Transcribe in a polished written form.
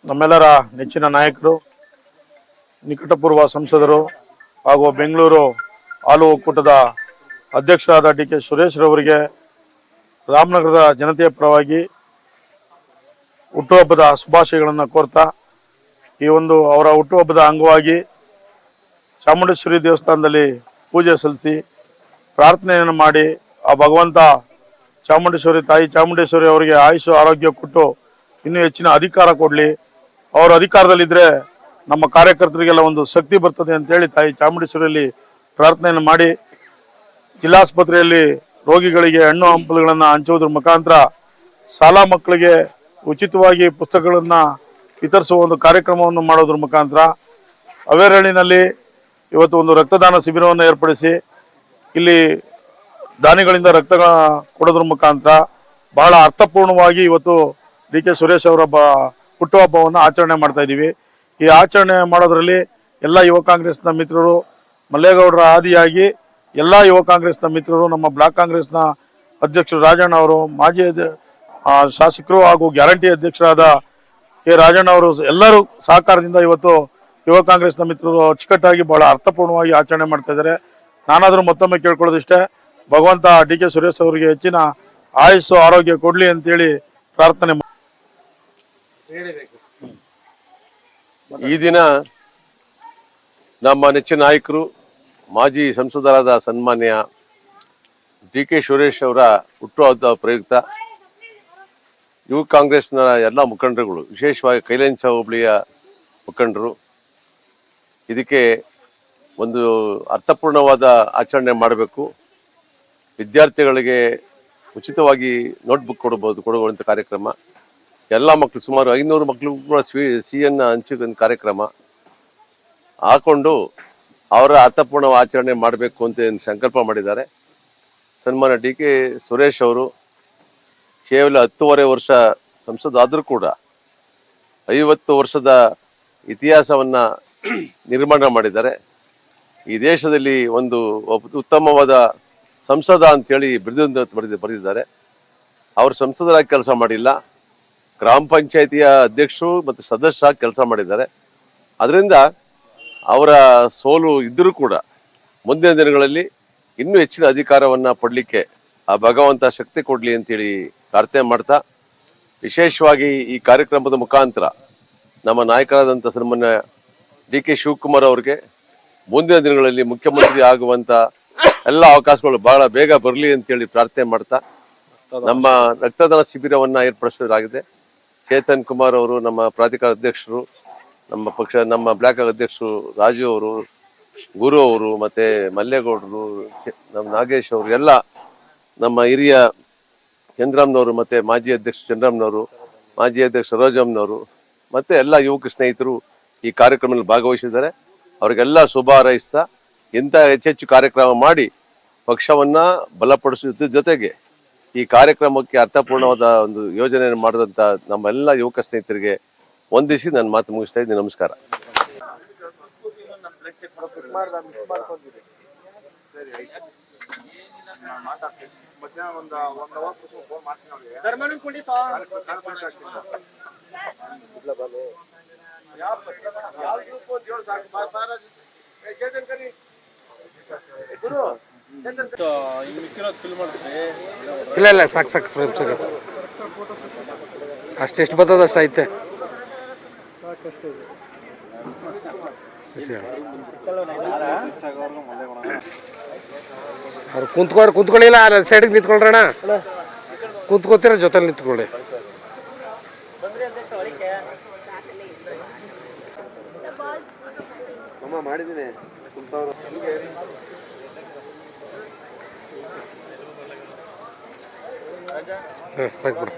ನಮ್ಮೆಲ್ಲರ ನೆಚ್ಚಿನ ನಾಯಕರು, ನಿಕಟಪೂರ್ವ ಸಂಸದರು ಹಾಗೂ ಬೆಂಗಳೂರು ಹಾಲು ಒಕ್ಕೂಟದ ಅಧ್ಯಕ್ಷರಾದ ಡಿ ಕೆ ಸುರೇಶ್ ರವರಿಗೆ ರಾಮನಗರದ ಜನತೆಯ ಪರವಾಗಿ ಹುಟ್ಟುಹಬ್ಬದ ಶುಭಾಶಯಗಳನ್ನು ಕೋರ್ತಾ, ಈ ಒಂದು ಅವರ ಹುಟ್ಟುಹಬ್ಬದ ಅಂಗವಾಗಿ ಚಾಮುಂಡೇಶ್ವರಿ ದೇವಸ್ಥಾನದಲ್ಲಿ ಪೂಜೆ ಸಲ್ಲಿಸಿ ಪ್ರಾರ್ಥನೆಯನ್ನು ಮಾಡಿ ಆ ಭಗವಂತ ತಾಯಿ ಚಾಮುಂಡೇಶ್ವರಿ ಅವರಿಗೆ ಆಯುಷು ಆರೋಗ್ಯ ಕೊಟ್ಟು ಇನ್ನೂ ಹೆಚ್ಚಿನ ಅಧಿಕಾರ ಕೊಡಲಿ. ಅವರು ಅಧಿಕಾರದಲ್ಲಿದ್ದರೆ ನಮ್ಮ ಕಾರ್ಯಕರ್ತರಿಗೆಲ್ಲ ಒಂದು ಶಕ್ತಿ ಬರ್ತದೆ ಅಂತೇಳಿ ತಾಯಿ ಚಾಮುಂಡೇಶ್ವರಿಯಲ್ಲಿ ಪ್ರಾರ್ಥನೆಯನ್ನು ಮಾಡಿ, ಜಿಲ್ಲಾಸ್ಪತ್ರೆಯಲ್ಲಿ ರೋಗಿಗಳಿಗೆ ಹಣ್ಣು ಹಂಪಲುಗಳನ್ನು ಹಂಚುವುದರ ಮುಖಾಂತರ ಶಾಲಾ ಮಕ್ಕಳಿಗೆ ಉಚಿತವಾಗಿ ಪುಸ್ತಕಗಳನ್ನು ವಿತರಿಸುವ ಒಂದು ಕಾರ್ಯಕ್ರಮವನ್ನು ಮಾಡೋದ್ರ ಮುಖಾಂತರ ಅವೇರಳ್ಳಿನಲ್ಲಿ ಇವತ್ತು ಒಂದು ರಕ್ತದಾನ ಶಿಬಿರವನ್ನು ಏರ್ಪಡಿಸಿ ಇಲ್ಲಿ ದಾನಿಗಳಿಂದ ರಕ್ತ ಕೊಡೋದ್ರ ಮುಖಾಂತರ ಬಹಳ ಅರ್ಥಪೂರ್ಣವಾಗಿ ಇವತ್ತು ಡಿ ಕೆ ಸುರೇಶ್ ಅವರ ಹುಟ್ಟುಹಬ್ಬವನ್ನು ಆಚರಣೆ ಮಾಡ್ತಾ ಇದ್ದೀವಿ. ಈ ಆಚರಣೆ ಮಾಡೋದ್ರಲ್ಲಿ ಎಲ್ಲ ಯುವ ಕಾಂಗ್ರೆಸ್ನ ಮಿತ್ರರು, ಮಲ್ಲೇಗೌಡರ ಆದಿಯಾಗಿ ಎಲ್ಲ ಯುವ ಕಾಂಗ್ರೆಸ್ನ ಮಿತ್ರರು, ನಮ್ಮ ಬ್ಲಾಕ್ ಕಾಂಗ್ರೆಸ್ನ ಅಧ್ಯಕ್ಷರು ರಾಜಣ್ಣ ಅವರು, ಮಾಜಿ ಶಾಸಕರು ಹಾಗೂ ಗ್ಯಾರಂಟಿ ಅಧ್ಯಕ್ಷರಾದ ಕೆ ರಾಜಣ್ಣ ಅವರು ಎಲ್ಲರೂ ಸಹಕಾರದಿಂದ ಇವತ್ತು ಯುವ ಕಾಂಗ್ರೆಸ್ನ ಮಿತ್ರರು ಅಚ್ಚುಕಟ್ಟಾಗಿ ಬಹಳ ಅರ್ಥಪೂರ್ಣವಾಗಿ ಆಚರಣೆ ಮಾಡ್ತಾ ಇದ್ದಾರೆ. ನಾನಾದರೂ ಮತ್ತೊಮ್ಮೆ ಕೇಳ್ಕೊಳ್ಳೋದಿಷ್ಟೇ, ಭಗವಂತ ಡಿ ಕೆ ಸುರೇಶ್ ಅವರಿಗೆ ಹೆಚ್ಚಿನ ಆಯುಸ್ಸು ಆರೋಗ್ಯ ಕೊಡಲಿ ಅಂತೇಳಿ ಪ್ರಾರ್ಥನೆ. ಈ ದಿನ ನಮ್ಮ ನೆಚ್ಚಿನ ನಾಯಕರು, ಮಾಜಿ ಸಂಸದರಾದ ಸನ್ಮಾನ್ಯ ಡಿ ಕೆ ಸುರೇಶ್ ಅವರ ಹುಟ್ಟುಹಬ್ಬದ ಪ್ರಯುಕ್ತ ಯುವ ಕಾಂಗ್ರೆಸ್ನ ಎಲ್ಲ ಮುಖಂಡರುಗಳು, ವಿಶೇಷವಾಗಿ ಕೈಲಂಚ ಹೋಬಳಿಯ ಮುಖಂಡರು, ಇದಕ್ಕೆ ಒಂದು ಅರ್ಥಪೂರ್ಣವಾದ ಆಚರಣೆ ಮಾಡಬೇಕು. ವಿದ್ಯಾರ್ಥಿಗಳಿಗೆ ಉಚಿತವಾಗಿ ನೋಟ್ಬುಕ್ ಕೊಡುವಂಥ ಕಾರ್ಯಕ್ರಮ, ಎಲ್ಲ ಮಕ್ಕಳು ಸುಮಾರು 500 ಮಕ್ಕಳಿಗೂ ಕೂಡ ಸಿಹಿಯನ್ನು ಹಂಚಿದ ಕಾರ್ಯಕ್ರಮ ಹಾಕೊಂಡು ಅವರ ಅರ್ಥಪೂರ್ಣ ಆಚರಣೆ ಮಾಡಬೇಕು ಅಂತ ಸಂಕಲ್ಪ ಮಾಡಿದ್ದಾರೆ. ಸನ್ಮಾನ್ಯ ಡಿ ಕೆ ಸುರೇಶ್ ಅವರು ಕೇವಲ 10.5 ವರ್ಷ ಸಂಸದಾದರೂ ಕೂಡ 50 ವರ್ಷದ ಇತಿಹಾಸವನ್ನ ನಿರ್ಮಾಣ ಮಾಡಿದ್ದಾರೆ. ಈ ದೇಶದಲ್ಲಿ ಒಂದು ಉತ್ತಮವಾದ ಸಂಸದ ಅಂತೇಳಿ ಬರೆದಿದ್ದಾರೆ. ಅವರು ಸಂಸದರಾಗಿ ಕೆಲಸ ಮಾಡಿಲ್ಲ, ಗ್ರಾಮ ಪಂಚಾಯಿತಿಯ ಅಧ್ಯಕ್ಷರು ಮತ್ತು ಸದಸ್ಯರಾಗಿ ಕೆಲಸ ಮಾಡಿದ್ದಾರೆ. ಅದರಿಂದ ಅವರ ಸೋಲು ಇದ್ದರೂ ಕೂಡ ಮುಂದಿನ ದಿನಗಳಲ್ಲಿ ಇನ್ನೂ ಹೆಚ್ಚಿನ ಅಧಿಕಾರವನ್ನ ಪಡಲಿಕ್ಕೆ ಆ ಭಗವಂತ ಶಕ್ತಿ ಕೊಡ್ಲಿ ಅಂತೇಳಿ ಪ್ರಾರ್ಥನೆ ಮಾಡ್ತಾ, ವಿಶೇಷವಾಗಿ ಈ ಕಾರ್ಯಕ್ರಮದ ಮುಖಾಂತರ ನಮ್ಮ ನಾಯಕರಾದಂಥ ಸನ್ಮಾನ್ಯ ಡಿ ಕೆ ಶಿವಕುಮಾರ್ ಅವರಿಗೆ ಮುಂದಿನ ದಿನಗಳಲ್ಲಿ ಮುಖ್ಯಮಂತ್ರಿ ಆಗುವಂತ ಎಲ್ಲ ಅವಕಾಶಗಳು ಬಹಳ ಬೇಗ ಬರಲಿ ಅಂತೇಳಿ ಪ್ರಾರ್ಥನೆ ಮಾಡ್ತಾ, ನಮ್ಮ ರಕ್ತದಾನ ಶಿಬಿರವನ್ನ ಏರ್ಪಡಿಸಲಾಗಿದೆ. ಚೇತನ್ ಕುಮಾರ್ ಅವರು, ನಮ್ಮ ಪ್ರಾಧಿಕಾರ ಅಧ್ಯಕ್ಷರು, ನಮ್ಮ ಬ್ಲಾಕ್ ಅಧ್ಯಕ್ಷರು ರಾಜು ಅವರು, ಗುರು ಅವರು, ಮತ್ತೆ ಮಲ್ಲೇಗೌಡರು, ನಮ್ಮ ನಾಗೇಶ್ ಅವರು, ಎಲ್ಲ ನಮ್ಮ ಹಿರಿಯ ಚಂದ್ರಮ್ಮನವರು, ಮತ್ತೆ ಮಾಜಿ ಅಧ್ಯಕ್ಷ ಚಂದ್ರಮ್ಮನವರು, ಮಾಜಿ ಅಧ್ಯಕ್ಷ ಸರೋಜಮ್ಮನವರು, ಮತ್ತೆ ಎಲ್ಲ ಯುವಕ ಸ್ನೇಹಿತರು ಈ ಕಾರ್ಯಕ್ರಮದಲ್ಲಿ ಭಾಗವಹಿಸಿದ್ದಾರೆ. ಅವರಿಗೆಲ್ಲ ಶುಭ ಹಾರೈಸ್ತಾ ಇಂಥ ಹೆಚ್ಚೆಚ್ಚು ಕಾರ್ಯಕ್ರಮ ಮಾಡಿ ಪಕ್ಷವನ್ನ ಬಲಪಡಿಸುವ ಜೊತೆಗೆ ಈ ಕಾರ್ಯಕ್ರಮಕ್ಕೆ ಅರ್ಥಪೂರ್ಣವಾದ ಒಂದು ಯೋಜನೆಯನ್ನು ಮಾಡಿದಂತ ನಮ್ಮೆಲ್ಲ ಯುವಕ ಸ್ನೇಹಿತರಿಗೆ ವಂದಿಸಿ ನನ್ನ ಮಾತು ಮುಗಿಸ್ತಾ ಇದ್ದೀನಿ. ನಮಸ್ಕಾರ. ಇಲ್ಲ ಇಲ್ಲ ಸಾಕು ಫ್ರೇಮ್ ಸಿಗತ್ತೆ, ಅಷ್ಟೆಷ್ಟು ಬರ್ತದ ಅಷ್ಟು ಐತೆ. ಅವ್ರು ಕುಂತ್ಕೊಳ್ಳಿಲ್ಲ, ಸೈಡಿಗೆ ನಿಂತ್ಕೊಳ್ರಣ, ಕುಂತ್ಕೋತೀರ ಜೊತೆಲಿ ನಿಂತ್ಕೊಳ್ಳಿ. ಮಾಡಿದ್ದೀನಿ ಸಾಕು ಬಿಡು.